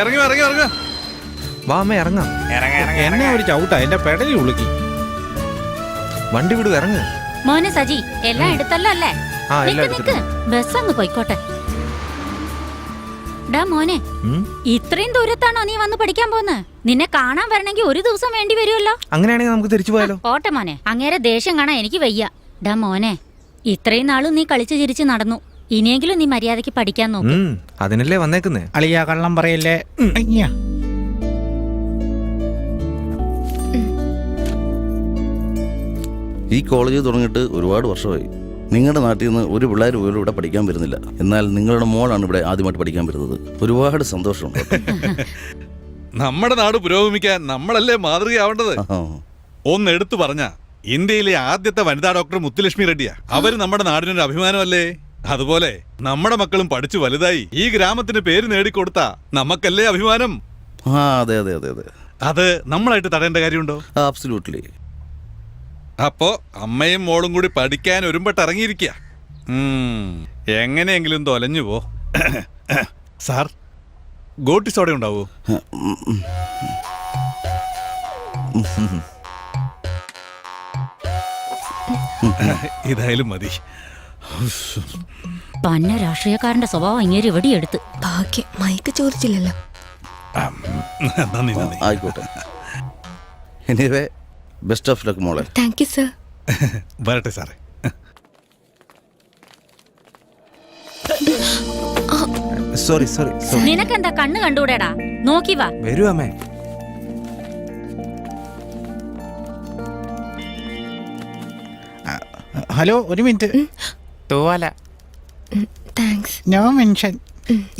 ഇറങ്ങി ഇറങ്ങി ഇറങ്ങ വാ അമ്മ ഇറങ്ങാം. എന്നെ ഒരു ചവിട്ടാ എന്റെ പെടലി ഉളുക്കി. വണ്ടി വിടു, ഇറങ്ങ്. മോനെ സജി, എല്ലാം എടുത്തല്ലോ അല്ലേ? ആ എല്ലാം നിക്ക് എടുത്തിട്ടുണ്ട്. ബസ് അങ്ങ് പോയിക്കോട്ടെ. ഡാ മോനെ, ഇത്രയും ദൂരത്താണോ നീ വന്ന് പഠിക്കാൻ പോന്നത്? നിന്നെ കാണാൻ വരണമെങ്കിൽ ഒരു ദിവസം വേണ്ടി വരുമല്ലോ. അങ്ങനെയാണെങ്കിൽ നമുക്ക് തിരിച്ചു പോയാലോ? പോട്ടെ മോനെ, അങ്ങേരെ ദേഷ്യം കാണാൻ എനിക്ക് വയ്യ. ഡാ മോനെ, ഇത്രയും നാളും നീ കളിച്ചു ചിരിച്ച് നടന്നു. ഇനിയെങ്കിലും നീ മര്യാദയ്ക്ക് പഠിക്കാൻ നോക്ക്. അതിനല്ലേ വന്നേക്കുന്നേ. അളിയാ കള്ളം പറയല്ലേ. ഈ കോളേജ് തുടങ്ങിയിട്ട് ഒരുപാട് വർഷമായി. നിങ്ങളുടെ നാട്ടിൽ നിന്ന് ഒരു പിള്ളേർ പോലും ഇവിടെ പഠിക്കാൻ വരുന്നില്ല. എന്നാൽ നിങ്ങളുടെ മോളാണ് ഇവിടെ ആദ്യമായിട്ട് പഠിക്കാൻ വരുന്നത്. ഒരുപാട് സന്തോഷമുണ്ട്. നമ്മുടെ നാട് പുരോഗമിക്കാൻ നമ്മളല്ലേ മാതൃകയാവേണ്ടത്. ഒന്ന് എടുത്തു പറഞ്ഞ ഇന്ത്യയിലെ ആദ്യത്തെ വനിതാ ഡോക്ടർ മുത്തുലക്ഷ്മി റെഡ്ഡിയാ. അവര് നമ്മുടെ നാടിനൊരു അഭിമാനമല്ലേ? അതുപോലെ നമ്മുടെ മക്കളും പഠിച്ചു വലുതായി ഈ ഗ്രാമത്തിന് പേര് നേടിക്കൊടുത്ത നമുക്കല്ലേ അഭിമാനം. അതെ അതെ അതെ അതെ. അത് നമ്മളായിട്ട് തടയേണ്ട കാര്യമുണ്ടോ? ആബ്സല്യൂട്ട്ലി. അപ്പോ അമ്മയും മോളും കൂടി പഠിക്കാൻ ഒരുമ്പട്ട് ഇറങ്ങിയിരിക്കുക. എങ്ങനെയെങ്കിലും തൊലഞ്ഞു പോ. സാർ, ഗോട്ടി സോഡ ഉണ്ടാവോ? ഇതായാലും മതി. പന്ന രാഷ്ട്രീയക്കാരന്റെ സ്വഭാവം ഇങ്ങനെ ഇവിടെ എടുത്ത്. ഭാഗ്യം മൈക്ക് ചോദിച്ചില്ലല്ലോ. നന്ദി നന്ദി. ആയിക്കോട്ടെ. എനിവേ ബെസ്റ്റ് ഓഫ് ലക്ക് മോളെ. Thank you sir. വരട്ടെ സാറേ. Sorry sorry sorry. നിനക്കെന്താ കണ്ണ് കണ്ടൂടെടാ? നോക്കി വാ. വരൂ അമ്മേ. ഹലോ, ഒരു മിനിറ്റ്. തൂവാല. താങ്ക്സ്. No mention.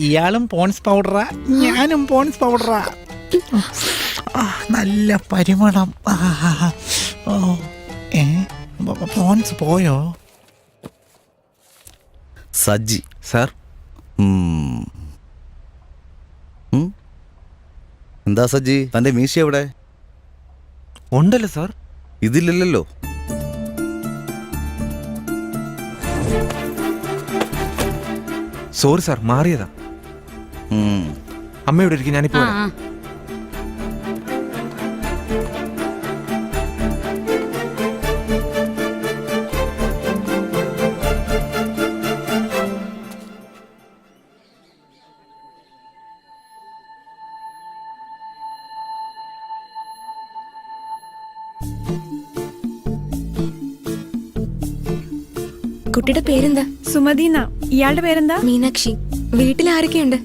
ഇയാളും പോൺസ് പൗഡറാ, ഞാനും പോൺസ് പൗഡറാ. നല്ല പരിമളം. പോൺസ് പോയോ? സജ്ജി സാർ. എന്താ സജ്ജി, തന്റെ മീശ എവിടെ? ഉണ്ടല്ലോ സാർ. ഇതില്ലല്ലോ. സോറി സാർ, മാറിയതാ. അമ്മ ഇവിടെ ഇരിക്കും, ഞാനിപ്പോ ആ, ആ. കുട്ടിയുടെ പേരെന്താ? സുമതിന്ന. ഇയാളുടെ പേരെന്താ? മീനാക്ഷി. വീട്ടിൽ ആരൊക്കെയുണ്ട്?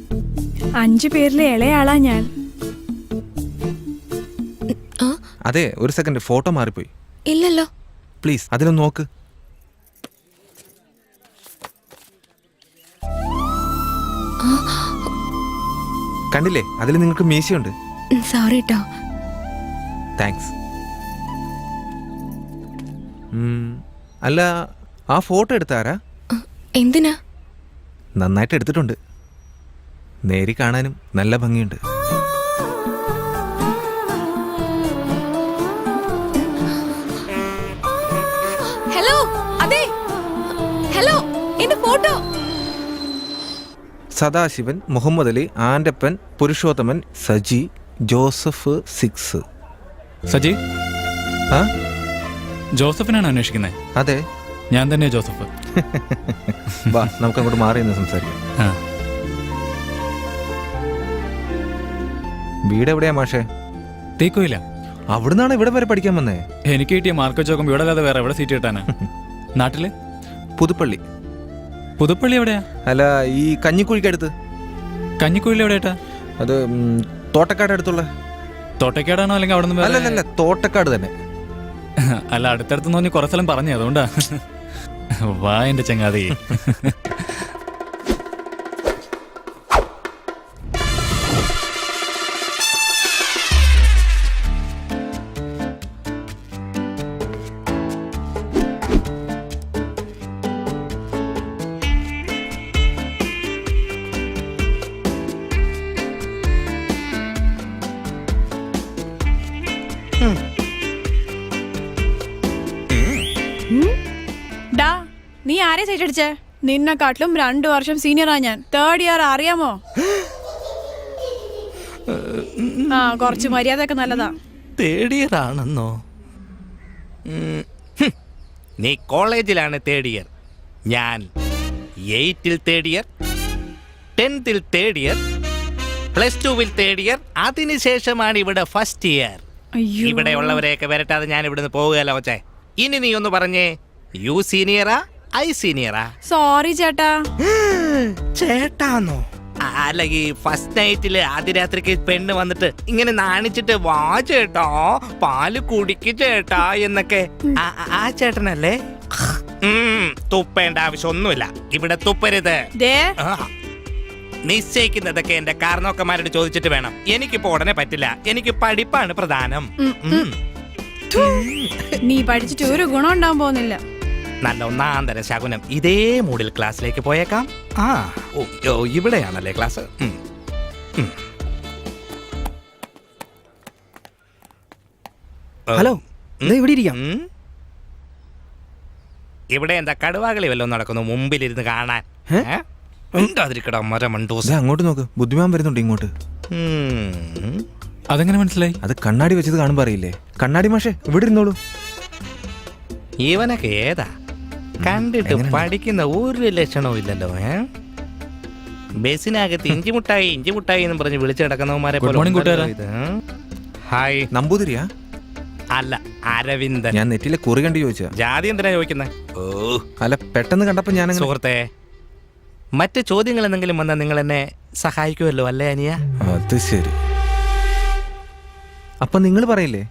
5 പേരിലെ ഇളയാളാ ഞാൻ. അതെ, ഒരു സെക്കൻഡ്, ഫോട്ടോ മാറിപ്പോയി. ഇല്ലല്ലോ. പ്ലീസ് അതിലൊന്ന് നോക്ക്. കണ്ടില്ലേ, അതിൽ നിങ്ങൾക്ക് മീശയുണ്ട്. സോറി ട്ടോ. താങ്ക്സ്. അല്ല, ആ ഫോട്ടോ എടുത്താരാ? എന്തിനാ? നന്നായിട്ട് എടുത്തിട്ടുണ്ട്. നേരി കാണാനും നല്ല ഭംഗിയുണ്ട്. ഹലോ, അതെ. ഹലോ, എന്റെ ഫോട്ടോ. സദാശിവൻ, മുഹമ്മദ് അലി, ആൻഡപ്പൻ, പുരുഷോത്തമൻ, സജി, ജോസഫ് 6. സജി, ആ ജോസഫിനാണ് അന്വേഷിക്കുന്നത്? അതെ, ഞാൻ തന്നെ ജോസഫ്. വാ, നമുക്ക് അങ്ങോട്ട് മാറി നിന്ന് സംസാരിക്കാം. വീട് എവിടെയാ മാഷേ? തീക്കോയില്ല. അവിടുന്നാണ് ഇവിടെ വരെ പഠിക്കാൻ വന്നേ? എനിക്ക് കിട്ടിയ മാർക്ക് വെച്ച് നോക്കുമ്പോൾ ഇവിടെ അല്ലാതെ വേറെ എവിടെ സീറ്റ് കിട്ടാനാ? നാട്ടില് പുതുപ്പള്ളി. പുതുപ്പള്ളി എവിടെയാ? അല്ല, ഈ കഞ്ഞിക്കുഴിക്കടുത്ത്. കഞ്ഞിക്കുഴിയിൽ എവിടെയാട്ടാ? അത് തോട്ടക്കാട് അടുത്തുള്ള. തോട്ടക്കാടാണോ അല്ലെങ്കിൽ അവിടെ നിന്ന്? അല്ല, തോട്ടക്കാട് തന്നെ. അല്ല, അടുത്തടുത്ത് തോന്നി കുറെ സ്ഥലം പറഞ്ഞു, അതുകൊണ്ടാ. വാ എന്റെ ചങ്ങാതി. ഡാ, നീ ആരെ സൈറ്റ് അടിച്ചേ? നിന്നെക്കാട്ടിലും 2 വർഷം സീനിയറാ ഞാൻ. 3rd ഇയർ അറിയാമോ? ആ കുറച്ച് മര്യാദയൊക്കെ നല്ലതാ. തേർഡ് ഇയർ ആണെന്നോ? നീ കോളേജിലാണ് തേർഡ് ഇയർ, ഞാൻ 8ൽ തേർഡ് ഇയർ, 10ൽ തേർഡ് ഇയർ, +2 തേർഡ് ഇയർ, അതിനുശേഷമാണ് ഇവിടെ ഫസ്റ്റ് ഇയർ. അയ്യോ. ഇവിടെ ഉള്ളവരെയൊക്കെ വരട്ടാതെ ഞാൻ ഇവിടുന്ന് പോവുകയല്ല കൊച്ചേ. ഇനി നീ ഒന്ന് പറഞ്ഞേ, യു സീനിയറാ ഐ സീനിയറാ? സോറി ചേട്ടാ. ചേട്ടാന്നോ? അല്ലെങ്കിൽ ഫസ്റ്റ് നൈറ്റില് ആദ്യ രാത്രിക്ക് പെണ്ണ് വന്നിട്ട് ഇങ്ങനെ നാണിച്ചിട്ട് വാ ചേട്ടാ പാല് കുടിക്ക് ചേട്ടാ എന്നൊക്കെ ആ ചേട്ടനല്ലേ? തുപ്പേണ്ട ആവശ്യമൊന്നുമില്ല, ഇവിടെ തുപ്പരുത്. ദേ നിശ്ചയിക്കുന്നതൊക്കെ എന്റെ കാരണവന്മാരോട് ചോദിച്ചിട്ട് വേണം. എനിക്കിപ്പോ ഉടനെ പറ്റില്ല, എനിക്ക് പഠിപ്പാണ് പ്രധാനം. നീ പഠിച്ചിട്ട് ഒരു ഗുണം ഉണ്ടാവാൻ പോകുന്നില്ല. നല്ല ഒന്നാന്തര ശകുനം. ഇതേ മൂഡിൽ ക്ലാസ്സിലേക്ക് പോയേക്കാം. ഓ ഇവിടെയാണല്ലേ ക്ലാസ്? ഹലോ, ഇവിടെ ഇരിക്കാം. ഇവിടെ എന്താ കടുവാകളി വല്ലതും നടക്കുന്നു മുമ്പിലിരുന്ന് കാണാൻ? ഉണ്ടാതിരിക്കടാ മരമണ്ടോസ്. അങ്ങോട്ട് നോക്ക്, ബുദ്ധിമാൻ വരുന്നുണ്ട് ഇങ്ങോട്ട്. അതെങ്ങനെ മനസ്സിലായി? അത് കണ്ണാടി വെച്ചത് കാണുമ്പോ അറിയില്ലേ? കണ്ണാടി മാഷേ ഇവിടെ ഇരുന്നോളൂ. ഇവനൊക്കെ ഏതാ? കണ്ടിട്ട് പഠിക്കുന്ന ഒരു ലക്ഷണവും ഇല്ലല്ലോ. ബസ്സിനകത്ത് ഇഞ്ചിമുട്ടായി എന്നും പറഞ്ഞ് വിളിച്ചു കിടക്കുന്നവന്മാരെ പോലെ. ഹായ്. നമ്പൂതിരിയാ? അല്ല, അരവിന്ദൻ. ഞാൻ നെറ്റിലെ കുറി കണ്ട് ചോദിച്ചാ. ജാതി എന്തിനാ ചോദിക്കുന്നത്? അല്ല, പെട്ടെന്ന് കണ്ടപ്പോ ഞാൻ സുഹൃത്തെ, മറ്റ് ചോദ്യങ്ങൾ എന്തെങ്കിലും വന്നാൽ നിങ്ങൾ എന്നെ സഹായിക്കുമല്ലോ അല്ലേ അനിയ? അത് ശരി. അപ്പൊ നിങ്ങൾ പറയില്ലേ?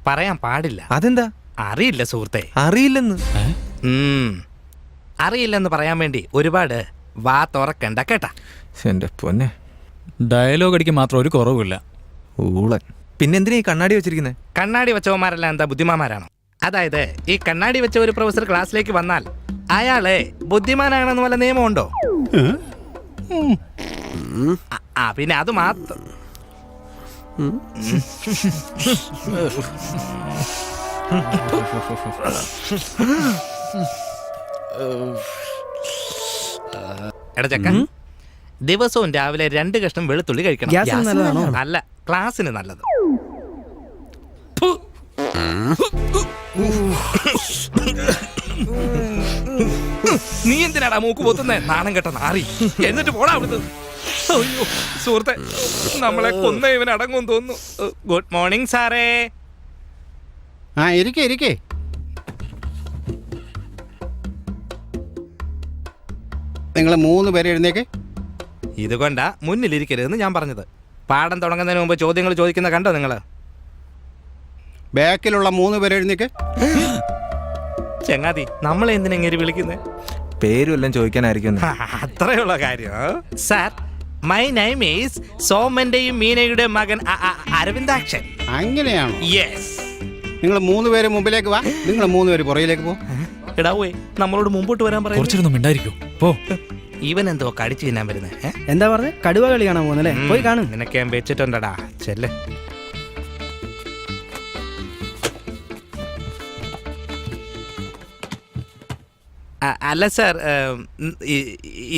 പറയാൻ പാടില്ല. അതെന്താ? അറിയില്ല സുഹൃത്തെ. അറിയില്ലെന്ന്? അറിയില്ലെന്ന് പറയാൻ വേണ്ടി ഒരുപാട് വാ തുറക്കണ്ട കേട്ടാ. എന്റെ പൊന്നെ, ഡയലോഗ് അടിക്കാൻ മാത്രം ഒരു കുറവുമില്ല. ഊളൻ. പിന്നെന്തിനാ ഈ കണ്ണാടി വെച്ചിരിക്കുന്നത്? കണ്ണാടി വെച്ചവന്മാരെല്ലാം എന്താ ബുദ്ധിമാന്മാരാണോ? അതായത് ഈ കണ്ണാടി വെച്ച ഒരു പ്രൊഫസർ ക്ലാസ്സിലേക്ക് വന്നാൽ അയാളെ ബുദ്ധിമാനാണെന്ന് വല്ല നിയമമുണ്ടോ? പിന്നെ അത് മാത്രം. എടാ ചക്ക, ദിവസവും രാവിലെ 2 കഷ്ണം വെളുത്തുള്ളി കഴിക്കണം. അല്ല, ക്ലാസ്സിന് നല്ലത്. നീ എന്തിനാടാ മൂക്ക് പോത്തുന്നേ? നാണം കെട്ട നാറി. എന്നിട്ട് പോടാ അവിടുന്ന്. അയ്യോ സുഹൃത്തെ, നമ്മളെ കൊന്ന ഇവൻ അടങ്ങും തോന്നുന്നു. ഗുഡ് മോർണിംഗ് സാറേ. ഇരിക്കേ. നിങ്ങൾ 3 പേരെ എഴുന്നേക്ക്. ഇതുകൊണ്ടാ മുന്നിലിരിക്കരുതെന്ന് ഞാൻ പറഞ്ഞത്. പാഠം തുടങ്ങുന്നതിന് മുമ്പ് ചോദ്യങ്ങൾ ചോദിക്കുന്ന കണ്ടോ നിങ്ങള്? ബാക്കിലുള്ള 3 പേരെ എഴുന്നേക്ക്. ചങ്ങാതി, നമ്മളെ എന്തിനെങ്ങനെ വിളിക്കുന്നത്? പേരും എല്ലാം ചോദിക്കാനായിരിക്കും. അത്രയുള്ള കാര്യം. സാർ, മൈ നെയിം ഈസ് സോമന്റെയും മീനയുടെ മകൻ അരവിന്ദാക്ഷൻ. അങ്ങനെയാണോ? യെസ്. നിങ്ങൾ 3 പേര് മുമ്പിലേക്ക് വാ, നിങ്ങൾ 3 പേര് പുറകിലേക്ക് പോ. എടാവേ, നമ്മളോട് മുമ്പോട്ട് വരാൻ പറയാം. കുറച്ചൊന്നും മിണ്ടായിരിക്കും. പോ. ഇവൻ എന്തോ കടിച്ചു തിന്നാൻ വരുന്നത്? എന്താ പറഞ്ഞ? കടുവ കളി കാണാൻ പോകുന്നല്ലേ? പോയി കാണും. നിനക്ക് ഞാൻ വെച്ചിട്ടുണ്ടടാ. ചെല്ല്. അല്ല സാർ,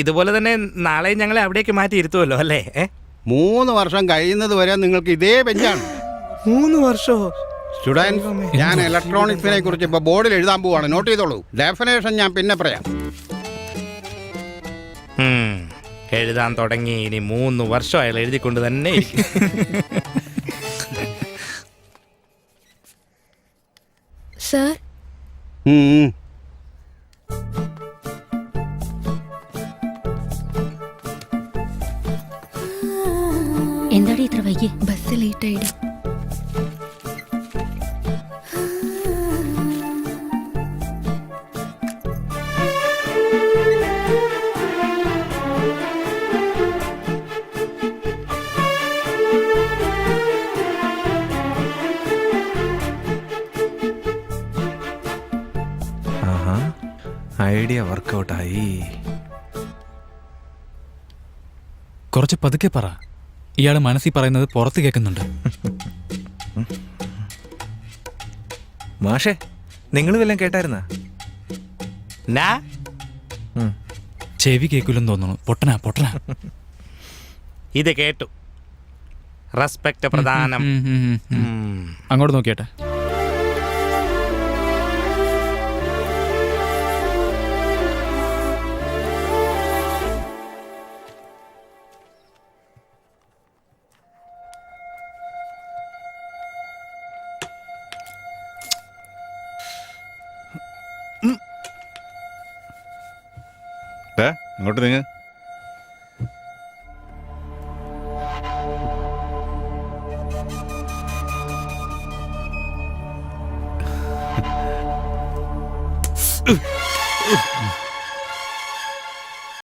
ഇതുപോലെ തന്നെ നാളെ ഞങ്ങളെ അവിടേക്ക് മാറ്റി ഇരുത്തുമല്ലോ അല്ലേ? 3 വർഷം കഴിയുന്നത് വരെ നിങ്ങൾക്ക് ഇതേ ബെഞ്ചാണ്. 3 വർഷമോ? സ്റ്റുഡൻസ്, ഞാൻ ഇലക്ട്രോണിക്സിനെ കുറിച്ച് ഇപ്പോൾ ബോർഡിൽ എഴുതാൻ പോവാണ്. നോട്ട് ചെയ്തോളൂ. ഡെഫിനേഷൻ ഞാൻ പിന്നെ പറയാം. എഴുതാൻ തുടങ്ങി ഇനി 3 വർഷം അയാൾ എഴുതിക്കൊണ്ട് തന്നെ. സർ, എന്താടി ഇത്ര വൈകി? ബസ് ലേറ്റ് ആയിടി. ഐഡിയ വർക്കൗട്ടായി. കുറച്ച് പതുക്കെ പറ. ഇയാള് മനസ്സിൽ പറയുന്നത് പുറത്ത് കേൾക്കുന്നുണ്ട്. മാഷേ, നിങ്ങൾ വല്ലതും കേട്ടായിരുന്നാ? ചെവി കേൾക്കില്ലെന്ന് തോന്നുന്നു. പൊട്ടനാ. ഇത് കേട്ടു. റെസ്പെക്ട് പ്രധാനം. അങ്ങോട്ട് നോക്കിയേട്ടെ. അങ്ങോട്ട് നീങ്ങ.